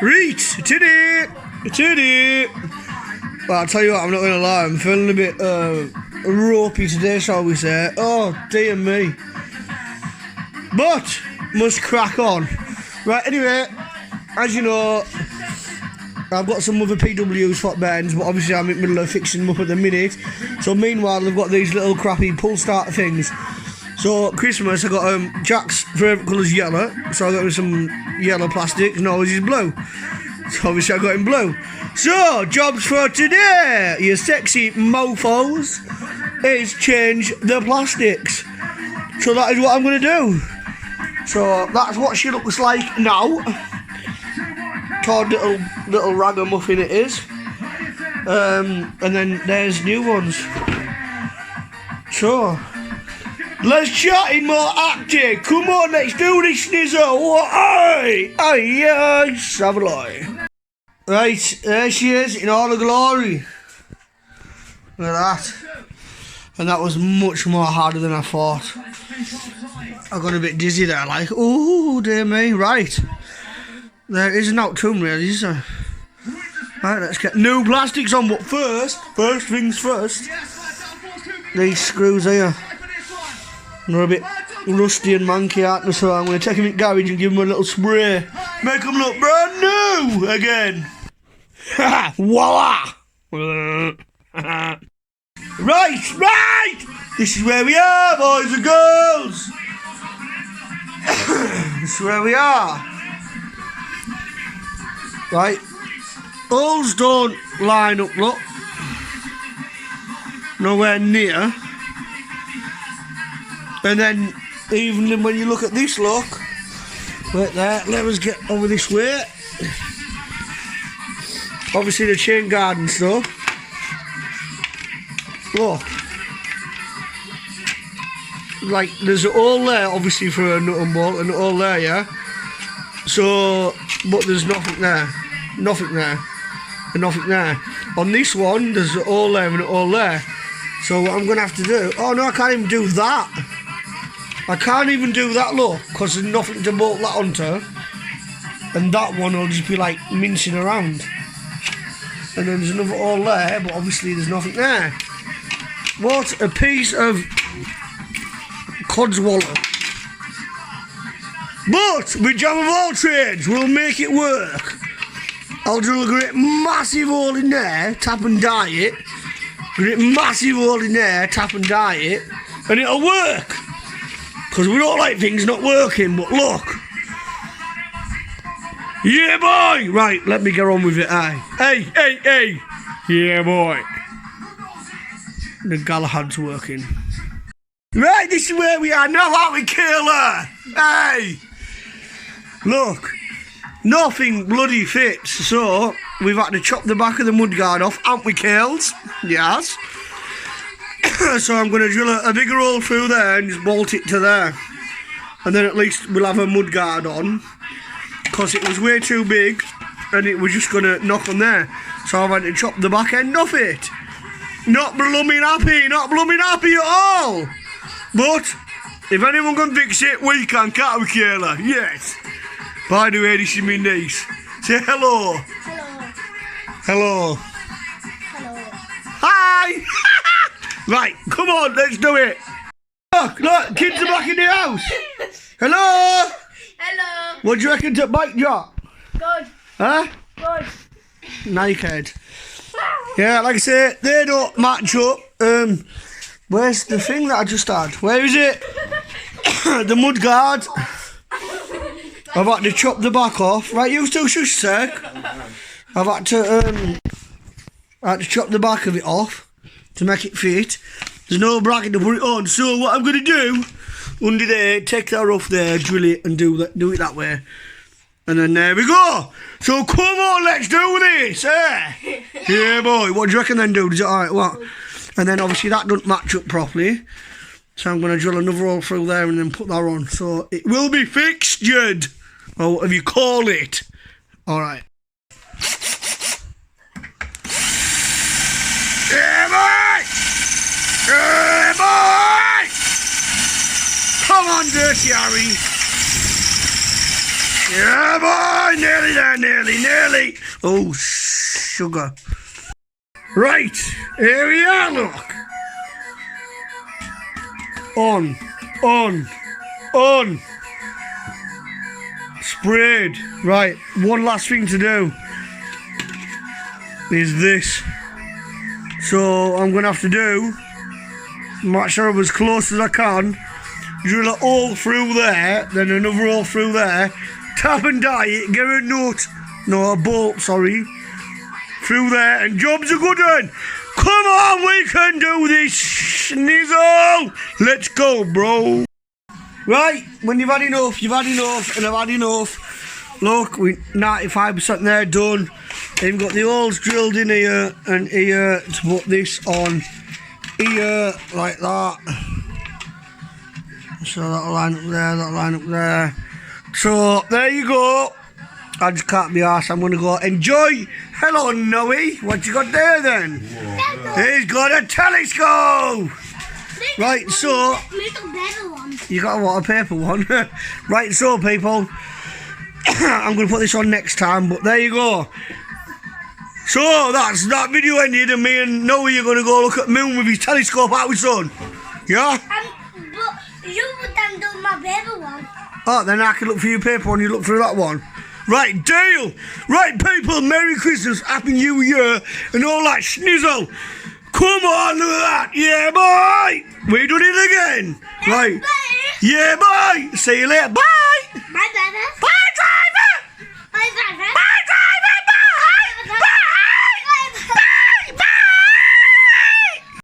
Reach today. Well, I'll tell you what, I'm not going to lie, I'm feeling a bit ropey today, shall we say. Oh, dear me. But, must crack on. Right, anyway, as you know, I've got some other PWs flat bends, but obviously I'm in the middle of fixing them up at the minute. So meanwhile, I've got these little crappy pull start things. So Christmas, I got Jack's favourite colour's yellow, so I got him some yellow plastic, and always is blue. So obviously I got him blue. So, jobs for today, you sexy mofos, is change the plastics. So that is what I'm going to do. So that's what she looks like now. Todd little ragamuffin it is. And then there's new ones. So, let's chat in more acting. Come on, let's do this, Snizzo. Aye, let's have a look. Right, there she is in all her glory. Look at that. And that was much more harder than I thought. I got a bit dizzy there, like, oh dear me. Right, there isn't out too really, is there? Right, let's get new plastics on, but first things first. These screws here, they're a bit rusty and manky, aren't they? So I'm going to take them in the garage and give them a little spray. Make them look brand new again. Voila! Right! This is where we are, boys and girls. This is where we are. Right. Holes don't line up, look. Nowhere near. And then, even when you look at this, look. Wait there, let us get over this way. Obviously the chain guard and stuff. Look. Like, there's a hole there, obviously, for a nut and bolt, and a hole there, yeah? So, but there's nothing there. Nothing there. And nothing there. On this one, there's a hole there and a hole there. So what I'm going to have to do... Oh, no, I can't even do that. I can't even do that, look, because there's nothing to bolt that onto. And that one will just be, like, mincing around. And then there's another hole there, but obviously there's nothing there. What a piece of codswallop. But with jam of all trades, we'll make it work. I'll drill a great massive hole in there, tap and dye it. Great massive hole in there, tap and dye it. And it'll work. Because we don't like things not working, but look. Yeah, boy! Right, let me get on with it, Hey! Yeah, boy. The Galahad's working. Right, this is where we are now, aren't we, Kayla? Hey! Look, nothing bloody fits, so we've had to chop the back of the mudguard off, haven't we, Kales? Yes. So I'm going to drill a bigger hole through there and just bolt it to there. And then at least we'll have a mudguard on. Because it was way too big and it was just going to knock on there. So I've had to chop the back end off it. Not blooming happy at all. But if anyone can fix it, we can, can't we, Kayla? Yes. By the way, this is my niece. Say hello. Hello. Hi. Right, come on, let's do it. Look, kids are back in the house. Hello. What do you reckon to bike drop? Good. Huh? Good. Naked. Yeah, like I say, they don't match up. Where's the thing that I just had? Where is it? The mudguard. I've had to chop the back off. Right, you still shush sec. I've had to chop the back of it off to make it fit. There's no bracket to put it on. So what I'm gonna do under there, take that off there, drill it, and do it that way. And then there we go. So come on, let's do this, eh? Yeah, boy. What do you reckon then, dude? Is it alright? What? And then obviously that doesn't match up properly. So I'm going to drill another hole through there and then put that on. So it will be fixtured. Or whatever you call it. Alright. Yeah, boy! Yeah, boy! Come on, Dirty Harry. Yeah, boy! Nearly there, Nearly. Oh, sugar. Right, here we are, look. On. Sprayed. Right, one last thing to do is this. So I'm going to have to do, make sure I'm as close as I can, drill a hole through there, then another hole through there, tap and die it, get a bolt, through there, and job's a good one. Come on, we can do this, Snizzle. Let's go, bro. Right, when you've had enough, and I've had enough. Look, we're 95% there done. Then we've got the holes drilled in here and here to put this on here, like that. So that'll line up there, So, there you go. I just can't be arsed. I'm going to go enjoy. Hello, Noe. What you got there, then? He's got a telescope. Right, so... You got a paper one? Right, so, people... I'm going to put this on next time, but there you go. So, that's that video ended, and me and Noe are going to go look at the moon with his telescope out with son. Yeah? But you would then do my paper one. Oh, then I can look for your paper one, you look through that one. Right, deal. Right, people, Merry Christmas, Happy New Year, and all that schnizzle. Come on, look at that. Yeah, boy. We done it again. Right. Yeah, boy. See you later. Bye. Bye, driver. Bye, driver. Bye, driver. Bye.